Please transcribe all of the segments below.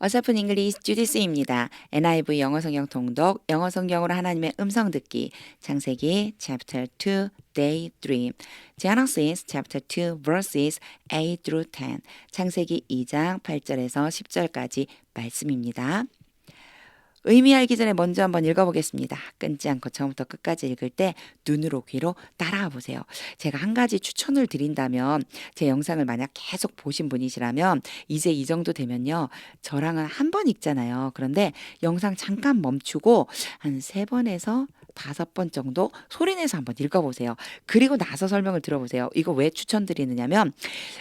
어설픈 잉글리시 주디스입니다. NIV 영어 성경 통독, 영어 성경으로 하나님의 음성 듣기, 창세기 chapter 2, day 3, Genesis chapter 2, verses 8 through 10, 창세기 2장 8절에서 10절까지 말씀입니다. 의미 알기 전에 먼저 한번 읽어보겠습니다. 끊지 않고 처음부터 끝까지 읽을 때 눈으로 귀로 따라와 보세요. 제가 한 가지 추천을 드린다면 제 영상을 만약 계속 보신 분이시라면 이제 이 정도 되면요. 저랑은 한 번 읽잖아요. 그런데 영상 잠깐 멈추고 한 3번에서 5번 정도 소리내서 한번 읽어보세요. 그리고 나서 설명을 들어보세요. 이거 왜 추천드리느냐면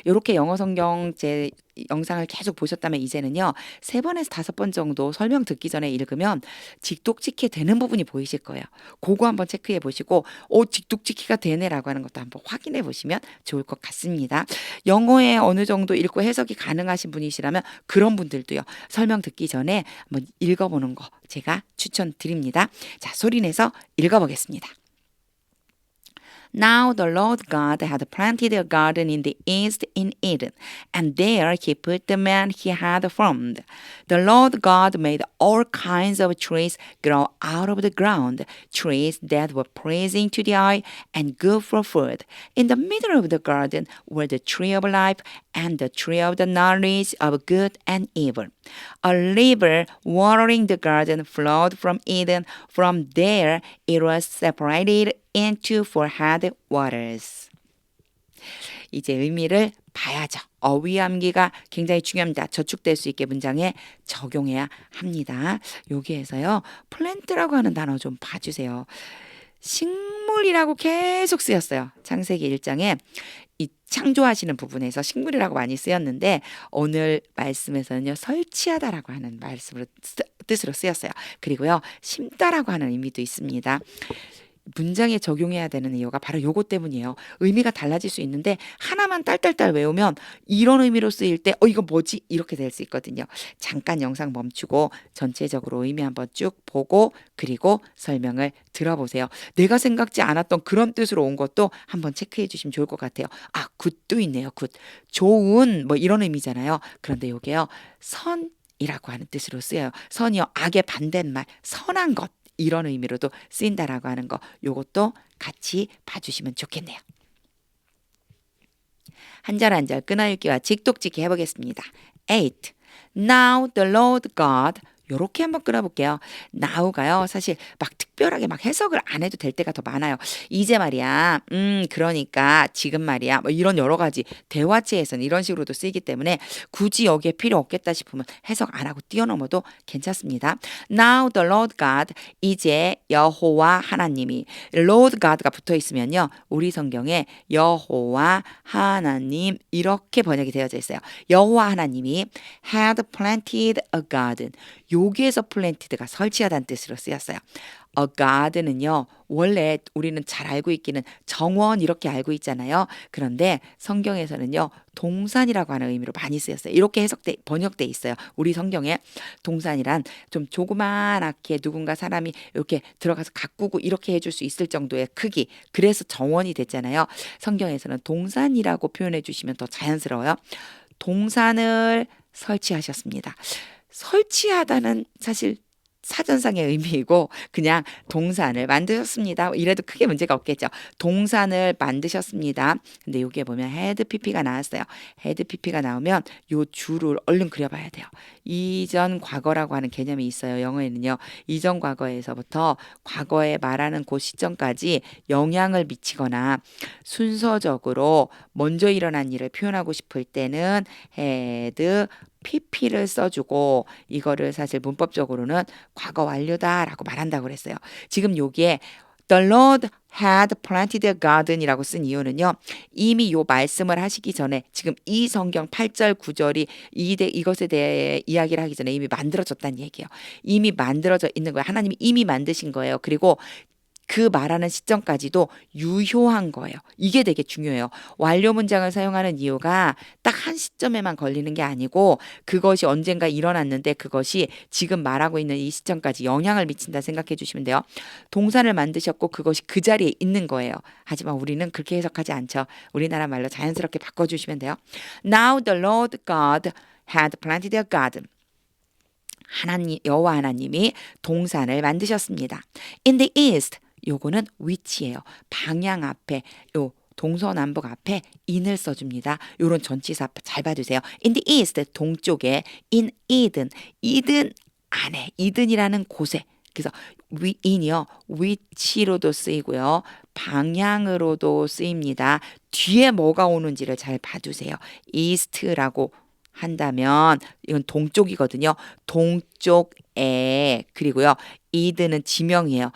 이렇게 영어 성경 제 영상을 계속 보셨다면 이제는요. 3번에서 5번 정도 설명 듣기 전에 읽으면 직독직해 되는 부분이 보이실 거예요. 그거 한번 체크해 보시고 직독직해가 되네라고 하는 것도 한번 확인해 보시면 좋을 것 같습니다. 영어에 어느 정도 읽고 해석이 가능하신 분이시라면 그런 분들도요. 설명 듣기 전에 한번 읽어보는 거 제가 추천드립니다. 자, 소리내서 읽어보겠습니다. Now the Lord God had planted a garden in the east in Eden, and there he put the man he had formed. The Lord God made all kinds of trees grow out of the ground, trees that were pleasing to the eye and good for food. In the middle of the garden were the tree of life and the tree of the knowledge of good and evil. A river watering the garden flowed from Eden. From there it was separated into four headwaters. 이제 의미를 봐야죠. 어휘암기가 굉장히 중요합니다. 저축될 수 있게 문장에 적용해야 합니다. 여기에서요. 플랜트라고 하는 단어 좀 봐주세요. 식물이라고 계속 쓰였어요. 창세기 1장에 이 창조하시는 부분에서 식물이라고 많이 쓰였는데 오늘 말씀에서는요. 설치하다라고 하는 말씀으로 뜻으로 쓰였어요. 그리고요. 심다라고 하는 의미도 있습니다. 문장에 적용해야 되는 이유가 바로 요것 때문이에요. 의미가 달라질 수 있는데 하나만 딸딸딸 외우면 이런 의미로 쓰일 때 이거 뭐지? 이렇게 될 수 있거든요. 잠깐 영상 멈추고 전체적으로 의미 한번 쭉 보고 그리고 설명을 들어보세요. 내가 생각지 않았던 그런 뜻으로 온 것도 한번 체크해 주시면 좋을 것 같아요. 굿도 있네요. 굿. 좋은 뭐 이런 의미잖아요. 그런데 요게요. 선이라고 하는 뜻으로 쓰여요. 선이요. 악의 반대말 선한 것. 이런 의미로도 쓰인다라고 하는 거 요것도 같이 봐주시면 좋겠네요. 한 절 한 절 끊어읽기와 직독직해 해보겠습니다. 8. Now the Lord God 요렇게 한번 끊어볼게요. now가요. 사실 막 특별하게 막 해석을 안 해도 될 때가 더 많아요. 이제 말이야. 그러니까 지금 말이야. 뭐 이런 여러 가지 대화체에서는 이런 식으로도 쓰이기 때문에 굳이 여기에 필요 없겠다 싶으면 해석 안 하고 뛰어넘어도 괜찮습니다. Now the Lord God 이제 여호와 하나님이 Lord God가 붙어 있으면요. 우리 성경에 여호와 하나님 이렇게 번역이 되어져 있어요. 여호와 하나님이 had planted a garden. 여기에서 planted가 설치하다는 뜻으로 쓰였어요. A garden은요. 원래 우리는 잘 알고 있기는 정원 이렇게 알고 있잖아요. 그런데 성경에서는요. 동산이라고 하는 의미로 많이 쓰였어요. 이렇게 번역돼 있어요. 우리 성경에 동산이란 좀 조그만하게 누군가 사람이 이렇게 들어가서 가꾸고 이렇게 해줄 수 있을 정도의 크기. 그래서 정원이 됐잖아요. 성경에서는 동산이라고 표현해 주시면 더 자연스러워요. 동산을 설치하셨습니다. 설치하다는 사실 사전상의 의미이고 그냥 동산을 만드셨습니다. 이래도 크게 문제가 없겠죠. 동산을 만드셨습니다. 근데 여기에 보면 헤드 PP가 나왔어요. 헤드 PP가 나오면 요 줄을 얼른 그려봐야 돼요. 이전 과거라고 하는 개념이 있어요. 영어에는요. 이전 과거에서부터 과거에 말하는 그 시점까지 영향을 미치거나 순서적으로 먼저 일어난 일을 표현하고 싶을 때는 헤드 PP를 써주고 이거를 사실 문법적으로는 과거 완료다라고 말한다고 그랬어요. 지금 여기에 The Lord had planted a garden이라고 쓴 이유는요. 이미 요 말씀을 하시기 전에 지금 이 성경 8절 9절이 이것에 대해 이야기를 하기 전에 이미 만들어졌다는 얘기예요. 이미 만들어져 있는 거예요. 하나님이 이미 만드신 거예요. 그리고 그 말하는 시점까지도 유효한 거예요. 이게 되게 중요해요. 완료 문장을 사용하는 이유가 딱 한 시점에만 걸리는 게 아니고 그것이 언젠가 일어났는데 그것이 지금 말하고 있는 이 시점까지 영향을 미친다 생각해 주시면 돼요. 동산을 만드셨고 그것이 그 자리에 있는 거예요. 하지만 우리는 그렇게 해석하지 않죠. 우리나라 말로 자연스럽게 바꿔주시면 돼요. Now the Lord God had planted a garden. 여호와 하나님이 동산을 만드셨습니다. In the east, 요거는 위치예요. 방향 앞에 요 동서남북 앞에 in을 써줍니다. 요런 전치사 잘 봐주세요. In the east, 동쪽에 in Eden, Eden 안에, Eden이라는 곳에. 그래서 in이요. 위치로도 쓰이고요. 방향으로도 쓰입니다. 뒤에 뭐가 오는지를 잘 봐주세요. east라고 한다면 이건 동쪽이거든요. 동쪽에 그리고요. 이드는 지명이에요.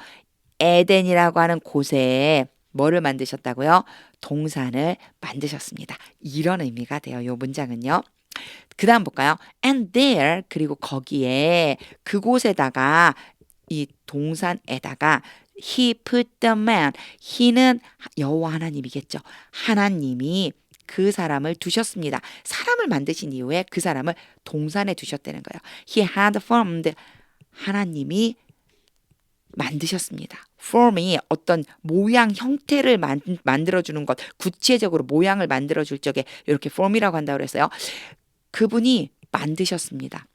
에덴이라고 하는 곳에 뭐를 만드셨다고요? 동산을 만드셨습니다. 이런 의미가 돼요. 이 문장은요. 그 다음 볼까요? And there 그리고 거기에 그곳에다가 이 동산에다가 he put the man he는 여호와 하나님이겠죠. 하나님이 그 사람을 두셨습니다. 사람을 만드신 이후에 그 사람을 동산에 두셨다는 거예요. He had formed 하나님이 만드셨습니다. form이 어떤 모양 형태를 만들어주는 것, 구체적으로 모양을 만들어줄 적에 이렇게 form이라고 한다고 그랬어요. 그분이 만드셨습니다.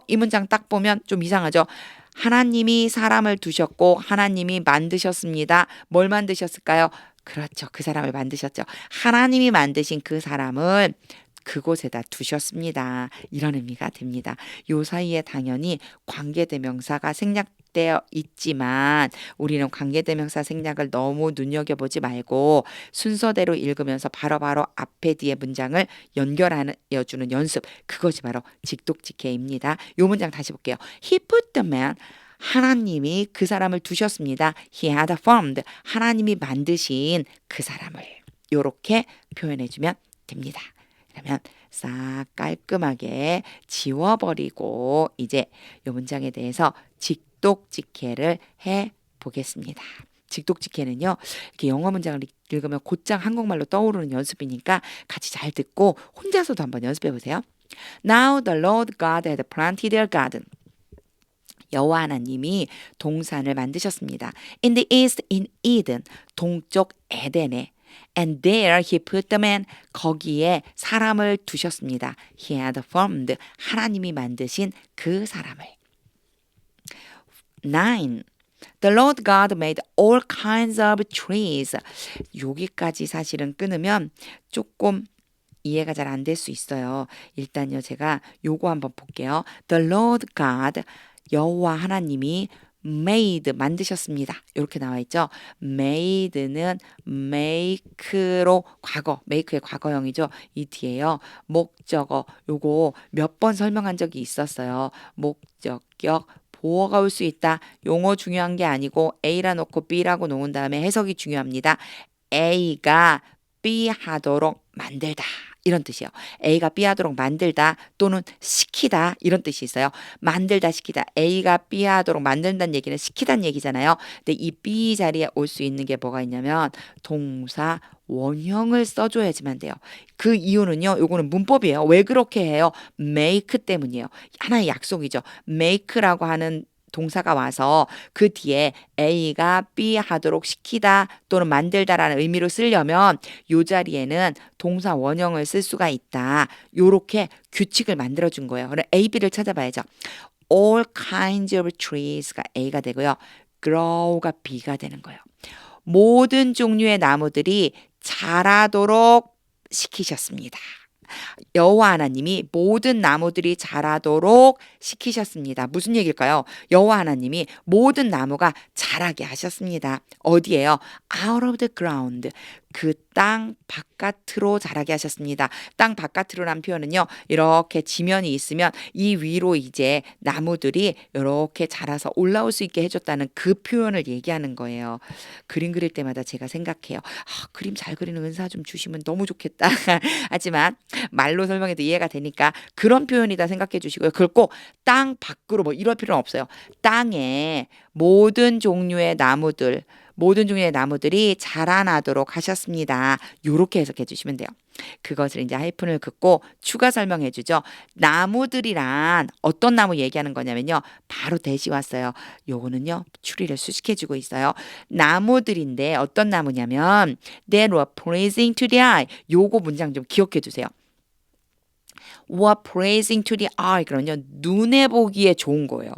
이 문장 딱 보면 좀 이상하죠. 하나님이 사람을 두셨고 하나님이 만드셨습니다. 뭘 만드셨을까요? 그렇죠. 그 사람을 만드셨죠. 하나님이 만드신 그 사람을 그곳에다 두셨습니다. 이런 의미가 됩니다. 요 사이에 당연히 관계대명사가 생략되어 있지만 우리는 관계대명사 생략을 너무 눈여겨보지 말고 순서대로 읽으면서 바로바로 앞에 뒤에 문장을 연결하여주는 연습. 그것이 바로 직독직해입니다. 요 문장 다시 볼게요. He put the man 하나님이 그 사람을 두셨습니다. He had formed 하나님이 만드신 그 사람을 요렇게 표현해주면 됩니다. 그러면 싹 깔끔하게 지워버리고 이제 이 문장에 대해서 직독직해를 해보겠습니다. 직독직해는요. 이렇게 영어 문장을 읽으면 곧장 한국말로 떠오르는 연습이니까 같이 잘 듣고 혼자서도 한번 연습해 보세요. Now the Lord God had planted their garden. 여호와 하나님이 동산을 만드셨습니다. In the east in Eden, 동쪽 에덴에. And there he put the man, 거기에 사람을 두셨습니다. He had formed, 하나님이 만드신 그 사람을. 9. The Lord God made all kinds of trees. 여기까지 사실은 끊으면 조금 이해가 잘 안 될 수 있어요. 일단요, 제가 요거 한번 볼게요. The Lord God, 여호와 하나님이 made 만드셨습니다. 이렇게 나와 있죠. made는 make로 과거, make의 과거형이죠. 이 뒤에요. 목적어 요거 몇 번 설명한 적이 있었어요. 목적격 보어가 올 수 있다. 용어 중요한 게 아니고 A라 놓고 B라고 놓은 다음에 해석이 중요합니다. A가 B 하도록 만들다. 이런 뜻이에요. A가 B 하도록 만들다 또는 시키다 이런 뜻이 있어요. 만들다 시키다. A가 B 하도록 만든다는 얘기는 시키다는 얘기잖아요. 근데 이 B 자리에 올 수 있는 게 뭐가 있냐면 동사 원형을 써줘야지만 돼요. 그 이유는요. 요거는 문법이에요. 왜 그렇게 해요? make 때문이에요. 하나의 약속이죠. make라고 하는 동사가 와서 그 뒤에 A가 B 하도록 시키다 또는 만들다라는 의미로 쓰려면 요 자리에는 동사 원형을 쓸 수가 있다. 요렇게 규칙을 만들어준 거예요. 그럼 A, B를 찾아봐야죠. All kinds of trees가 A가 되고요. grow가 B가 되는 거예요. 모든 종류의 나무들이 자라도록 시키셨습니다. 여호와 하나님이 모든 나무들이 자라도록 시키셨습니다. 무슨 얘기일까요? 여호와 하나님이 모든 나무가 자라게 하셨습니다. 어디에요? Out of the ground. 그 땅 바깥으로 자라게 하셨습니다. 땅 바깥으로란 표현은요. 이렇게 지면이 있으면 이 위로 이제 나무들이 이렇게 자라서 올라올 수 있게 해줬다는 그 표현을 얘기하는 거예요. 그림 그릴 때마다 제가 생각해요. 그림 잘 그리는 은사 좀 주시면 너무 좋겠다. 하지만 말로 설명해도 이해가 되니까 그런 표현이다 생각해 주시고요. 그걸 꼭 땅 밖으로 뭐 이럴 필요는 없어요. 땅에 모든 종류의 나무들이 자라나도록 하셨습니다. 요렇게 해석해 주시면 돼요. 그것을 이제 하이픈을 긋고 추가 설명해 주죠. 나무들이란 어떤 나무 얘기하는 거냐면요. 바로 대시 왔어요. 요거는요. 추리를 수식해 주고 있어요. 나무들인데 어떤 나무냐면 That were pleasing to the eye. 요거 문장 좀 기억해 주세요. were praising to the eye. 그러면요, 눈에 보기에 좋은 거예요.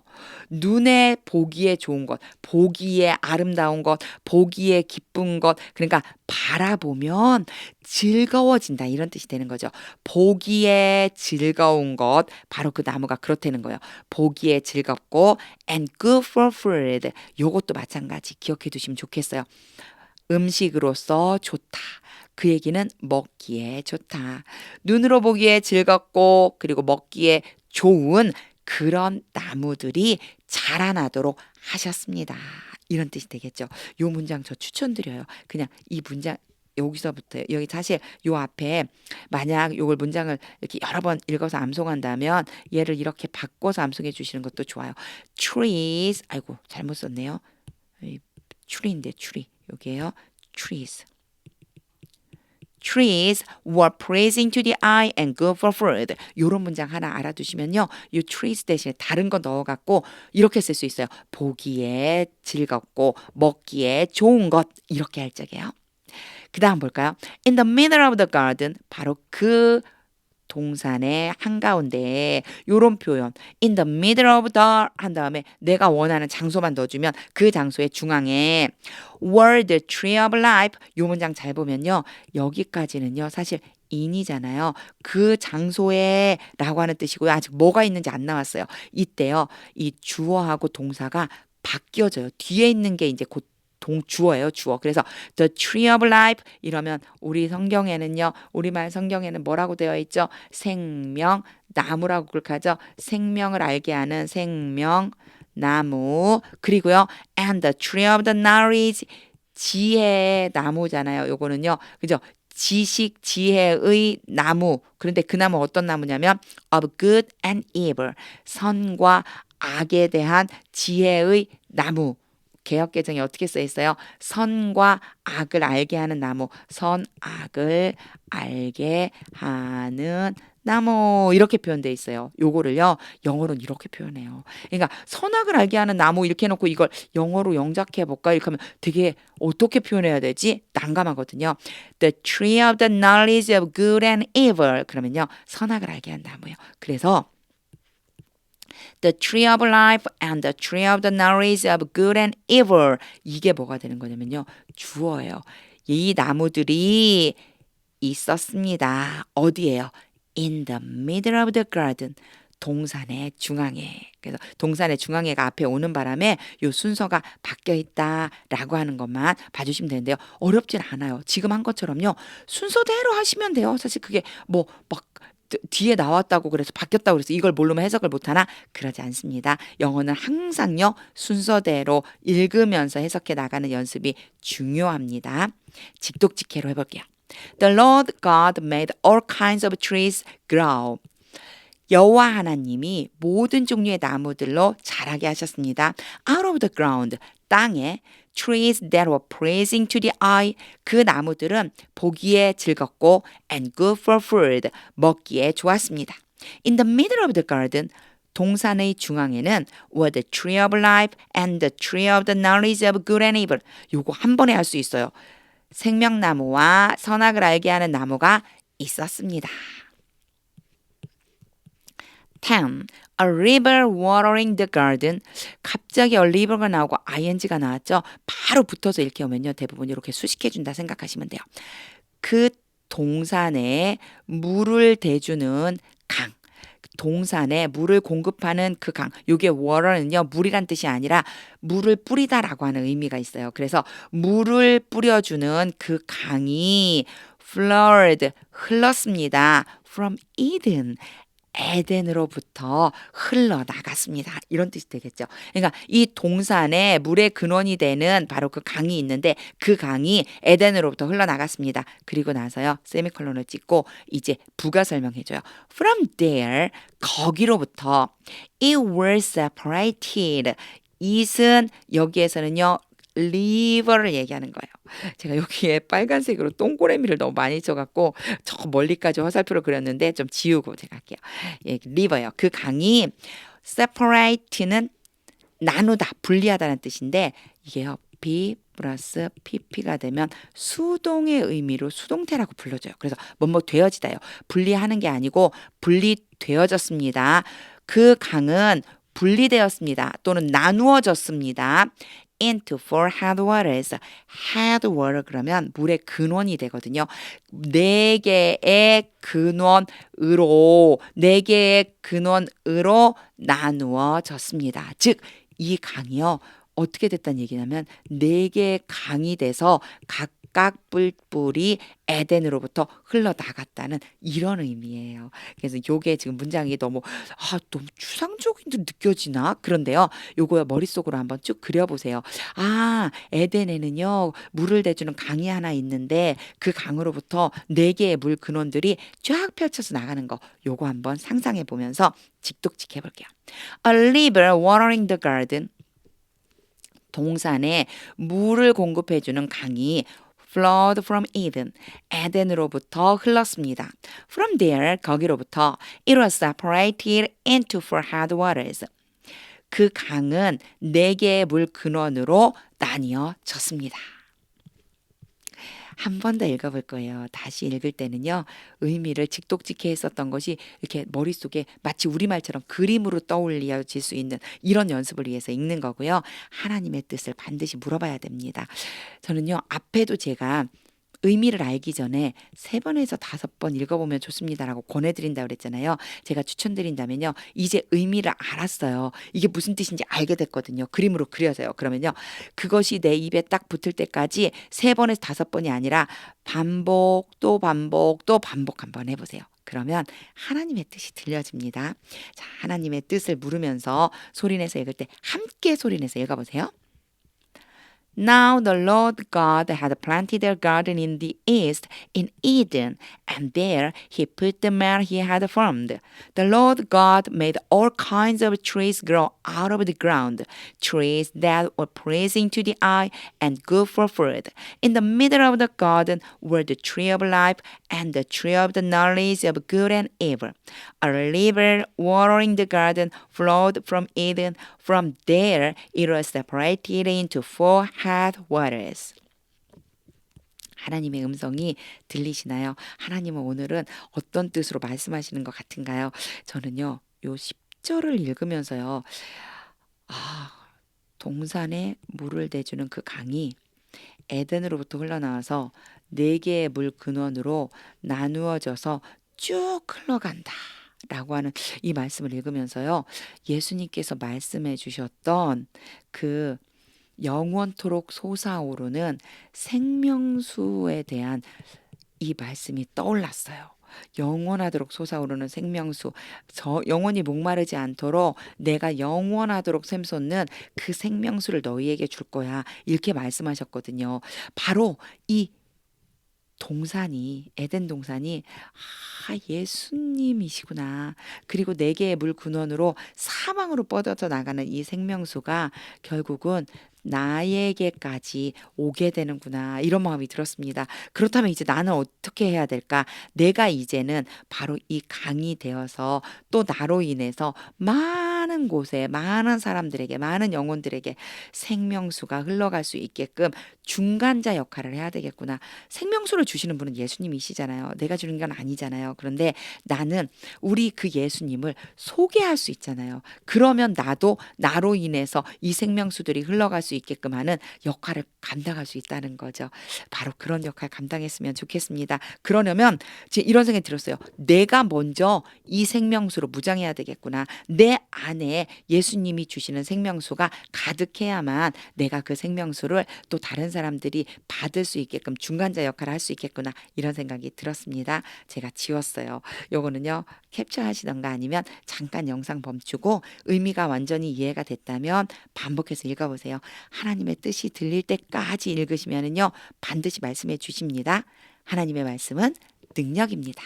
눈에 보기에 좋은 것, 보기에 아름다운 것, 보기에 기쁜 것. 그러니까 바라보면 즐거워진다 이런 뜻이 되는 거죠. 보기에 즐거운 것, 바로 그 나무가 그렇다는 거예요. 보기에 즐겁고 and good for food. 요것도 마찬가지 기억해 두시면 좋겠어요. 음식으로서 좋다. 그 얘기는 먹기에 좋다. 눈으로 보기에 즐겁고 그리고 먹기에 좋은 그런 나무들이 자라나도록 하셨습니다. 이런 뜻이 되겠죠. 요 문장 저 추천드려요. 그냥 이 문장 여기서부터 여기 사실 요 앞에 만약 요걸 문장을 이렇게 여러 번 읽어서 암송한다면 얘를 이렇게 바꿔서 암송해 주시는 것도 좋아요. trees 아이고 잘못 썼네요. 추리인데 추리 여기에요. trees. Trees were pleasing to the eye and good for food. 요런 문장 하나 알아두시면요. 이 trees 대신에 다른 거 넣어갖고 이렇게 쓸 수 있어요. 보기에 즐겁고 먹기에 좋은 것 이렇게 할 적이에요. 그 다음 볼까요? In the middle of the garden 바로 그 동산의 한가운데에 요런 표현 in the middle of the 한 다음에 내가 원하는 장소만 넣어주면 그 장소의 중앙에 were the tree of life 요 문장 잘 보면요 여기까지는요 사실 in이잖아요 그 장소에 라고 하는 뜻이고요 아직 뭐가 있는지 안 나왔어요 이때요 이 주어하고 동사가 바뀌어져요 뒤에 있는 게 이제 곧 주어예요, 주어. 그래서 the tree of life 이러면 우리 성경에는요. 우리말 성경에는 뭐라고 되어 있죠? 생명 나무라고 그렇게하죠. 생명을 알게 하는 생명 나무. 그리고요. and the tree of the knowledge 지혜의 나무잖아요. 요거는요. 그죠? 지식 지혜의 나무. 그런데 그 나무 어떤 나무냐면 of good and evil. 선과 악에 대한 지혜의 나무. 개역개정이 어떻게 써 있어요? 선과 악을 알게 하는 나무, 선악을 알게 하는 나무 이렇게 표현돼 있어요. 요거를요 영어로는 이렇게 표현해요. 그러니까 선악을 알게 하는 나무 이렇게 해놓고 이걸 영어로 영작해 볼까 이렇게 하면 되게 어떻게 표현해야 되지? 난감하거든요. The tree of the knowledge of good and evil 그러면요 선악을 알게 하는 나무예요. 그래서 The tree of life and the tree of the knowledge of good and evil. 이게 뭐가 되는 거냐면요. 주어예요. 이 나무들이 있었습니다. 어디예요? In the middle of the garden. 동산의 중앙에. 그래서 동산의 중앙에가 앞에 오는 바람에 요 순서가 바뀌어 있다라고 하는 것만 봐주시면 되는데요. 어렵진 않아요. 지금 한 것처럼요. 순서대로 하시면 돼요. 사실 그게 뭐 막 뒤에 나왔다고 그래서 바뀌었다고 그래서 이걸 모르면 해석을 못하나? 그러지 않습니다. 영어는 항상요. 순서대로 읽으면서 해석해 나가는 연습이 중요합니다. 직독직해로 해볼게요. The Lord God made all kinds of trees grow. 여호와 하나님이 모든 종류의 나무들로 자라게 하셨습니다. Out of the ground, 땅에 trees that were pleasing to the eye. 그 나무들은 보기에 즐겁고 and good for food. 먹기에 좋았습니다. In the middle of the garden, 동산의 중앙에는 were the tree of life and the tree of the knowledge of good and evil. 요거 한 번에 할 수 있어요. 생명나무와 선악을 알게 하는 나무가 있었습니다. 10. A river watering the garden. 갑자기 a river가 나오고 ing가 나왔죠. 바로 붙어서 이렇게 오면요. 대부분 이렇게 수식해준다 생각하시면 돼요. 그 동산에 물을 대주는 강. 동산에 물을 공급하는 그 강. 요게 water는요. 물이란 뜻이 아니라 물을 뿌리다라고 하는 의미가 있어요. 그래서 물을 뿌려주는 그 강이 flowed 흘렀습니다. From Eden. 에덴으로부터 흘러나갔습니다. 이런 뜻이 되겠죠. 그러니까 이 동산에 물의 근원이 되는 바로 그 강이 있는데 그 강이 에덴으로부터 흘러나갔습니다. 그리고 나서요. 세미콜론을 찍고 이제 부가 설명해줘요. From there, 거기로부터 it was separated. it은 여기에서는요. river를 얘기하는 거예요. 제가 여기에 빨간색으로 동그라미를 너무 많이 써갖고 저 멀리까지 화살표를 그렸는데 좀 지우고 제가 할게요. 예, river요. 그 강이 separate는 나누다, 분리하다는 뜻인데 이게요. be 플러스 pp가 되면 수동의 의미로 수동태라고 불러줘요. 그래서 뭐뭐 되어지다요. 분리하는 게 아니고 분리되어졌습니다. 그 강은 분리되었습니다. 또는 나누어졌습니다. into four headwaters. headwater 그러면 물의 근원이 되거든요. 네 개의 근원으로 나누어졌습니다. 즉, 이 강이요. 어떻게 됐다는 얘기냐면 네 개의 강이 돼서 각각 뿔뿔이 에덴으로부터 흘러나갔다는 이런 의미예요. 그래서 요게 지금 문장이 너무 추상적인 듯 느껴지나? 그런데요. 요거 머릿속으로 한번 쭉 그려보세요. 에덴에는요. 물을 대주는 강이 하나 있는데 그 강으로부터 네 개의 물 근원들이 쫙 펼쳐서 나가는 거. 요거 한번 상상해 보면서 직독직 해볼게요. A river watering the garden. 동산에 물을 공급해주는 강이 flowed from Eden, 에덴으로부터 흘렀습니다. From there, 거기로부터 it was separated into four headwaters. 그 강은 네 개의 물 근원으로 나뉘어졌습니다. 한 번 더 읽어볼 거예요. 다시 읽을 때는요. 의미를 직독직해 했었던 것이 이렇게 머릿속에 마치 우리말처럼 그림으로 떠올려질 수 있는 이런 연습을 위해서 읽는 거고요. 하나님의 뜻을 반드시 물어봐야 됩니다. 저는요. 앞에도 제가 의미를 알기 전에 3번에서 5번 읽어보면 좋습니다라고 권해드린다고 그랬잖아요. 제가 추천드린다면요. 이제 의미를 알았어요. 이게 무슨 뜻인지 알게 됐거든요. 그림으로 그려져요. 그러면요. 그것이 내 입에 딱 붙을 때까지 3번에서 5번이 아니라 반복 또 반복 또 반복 한번 해보세요. 그러면 하나님의 뜻이 들려집니다. 자, 하나님의 뜻을 물으면서 소리내서 읽을 때 함께 소리내서 읽어보세요. Now the Lord God had planted a garden in the east, in Eden, and there he put the man he had formed. The Lord God made all kinds of trees grow out of the ground, trees that were pleasing to the eye and good for food. In the middle of the garden were the tree of life and the tree of the knowledge of good and evil. A river watering the garden flowed from Eden. From there it was separated into four headwaters. 하나님의 음성이 들리시나요? 하나님은 오늘은 어떤 뜻으로 말씀하시는 것 같은가요? 저는요, 요 10절을 읽으면서요, 동산에 물을 대주는 그 강이 에덴으로부터 흘러나와서 4개의 물 근원으로 나누어져서 쭉 흘러간다. 라고 하는 이 말씀을 읽으면서요. 예수님께서 말씀해 주셨던 그 영원토록 솟아오르는 생명수에 대한 이 말씀이 떠올랐어요. 영원하도록 솟아오르는 생명수, 영원히 목마르지 않도록 내가 영원하도록 샘솟는 그 생명수를 너희에게 줄 거야. 이렇게 말씀하셨거든요. 바로 이 동산이 에덴 동산이 예수님이시구나. 그리고 4개의 물 근원으로 사방으로 뻗어져 나가는 이 생명수가 결국은 나에게까지 오게 되는구나. 이런 마음이 들었습니다. 그렇다면 이제 나는 어떻게 해야 될까? 내가 이제는 바로 이 강이 되어서 또 나로 인해서 많은 곳에 많은 사람들에게 많은 영혼들에게 생명수가 흘러갈 수 있게끔 중간자 역할을 해야 되겠구나. 생명수를 주시는 분은 예수님이시잖아요. 내가 주는 건 아니잖아요. 그런데 나는 우리 그 예수님을 소개할 수 있잖아요. 그러면 나도 나로 인해서 이 생명수들이 흘러갈 수 있게끔 하는 역할을 감당할 수 있다는 거죠. 바로 그런 역할 감당했으면 좋겠습니다. 그러려면 이런 생각이 들었어요. 내가 먼저 이 생명수로 무장해야 되겠구나. 내 안에 예수님이 주시는 생명수가 가득해야만 내가 그 생명수를 또 다른 사람들이 받을 수 있게끔 중간자 역할을 할 수 있겠구나. 이런 생각이 들었습니다. 제가 지웠어요. 요거는요. 캡처하시던가 아니면 잠깐 영상 멈추고 의미가 완전히 이해가 됐다면 반복해서 읽어보세요. 하나님의 뜻이 들릴 때까지 읽으시면은요. 반드시 말씀해 주십니다. 하나님의 말씀은 능력입니다.